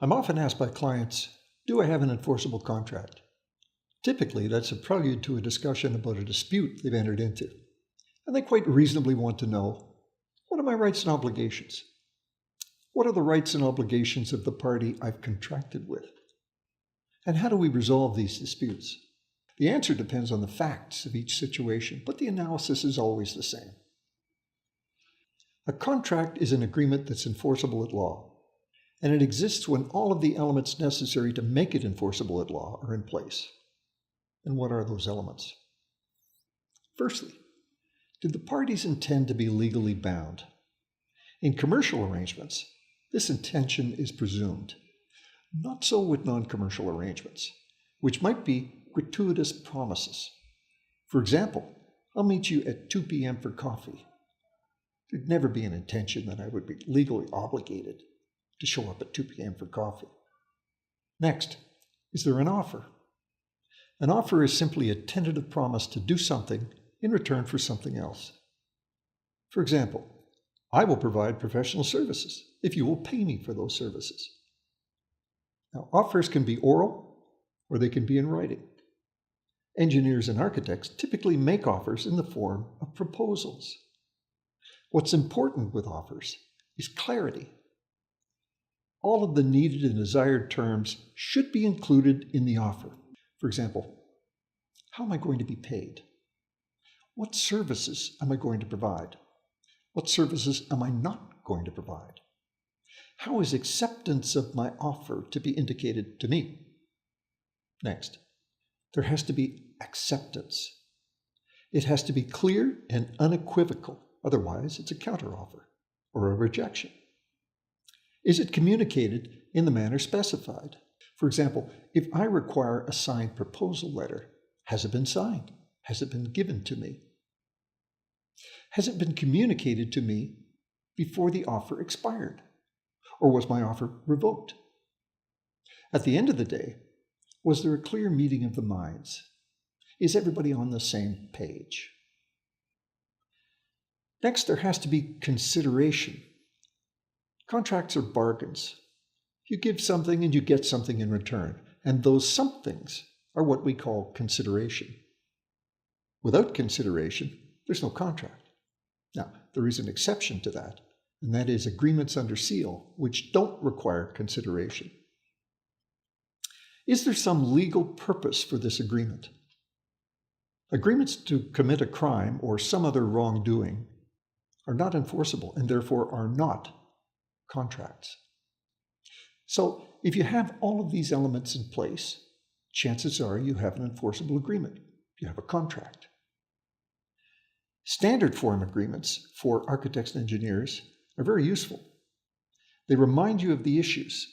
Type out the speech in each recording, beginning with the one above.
I'm often asked by clients, do I have an enforceable contract? Typically, that's a prelude to a discussion about a dispute they've entered into, and they quite reasonably want to know, what are my rights and obligations? What are the rights and obligations of the party I've contracted with? And how do we resolve these disputes? The answer depends on the facts of each situation, but the analysis is always the same. A contract is an agreement that's enforceable at law, and it exists when all of the elements necessary to make it enforceable at law are in place. And what are those elements? Firstly, did the parties intend to be legally bound? In commercial arrangements, this intention is presumed. Not so with non-commercial arrangements, which might be gratuitous promises. For example, I'll meet you at 2 p.m. for coffee. There'd never be an intention that I would be legally obligated to show up at 2 p.m. for coffee. Next, is there an offer? An offer is simply a tentative promise to do something in return for something else. For example, I will provide professional services if you will pay me for those services. Now, offers can be oral or they can be in writing. Engineers and architects typically make offers in the form of proposals. What's important with offers is clarity. All of the needed and desired terms should be included in the offer. For example, how am I going to be paid? What services am I going to provide? What services am I not going to provide? How is acceptance of my offer to be indicated to me? Next, there has to be acceptance. It has to be clear and unequivocal. Otherwise, it's a counteroffer or a rejection. Is it communicated in the manner specified? For example, if I require a signed proposal letter, has it been signed? Has it been given to me? Has it been communicated to me before the offer expired? Or was my offer revoked? At the end of the day, was there a clear meeting of the minds? Is everybody on the same page? Next, there has to be consideration. Contracts are bargains. You give something and you get something in return, and those somethings are what we call consideration. Without consideration, there's no contract. Now, there is an exception to that, and that is agreements under seal, which don't require consideration. Is there some legal purpose for this agreement? Agreements to commit a crime or some other wrongdoing are not enforceable and therefore are not contracts. So if you have all of these elements in place, chances are you have an enforceable agreement. You have a contract. Standard form agreements for architects and engineers are very useful. They remind you of the issues.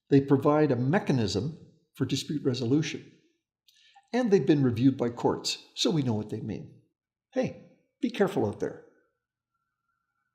They provide a mechanism for dispute resolution. And they've been reviewed by courts, so we know what they mean. Hey, be careful out there.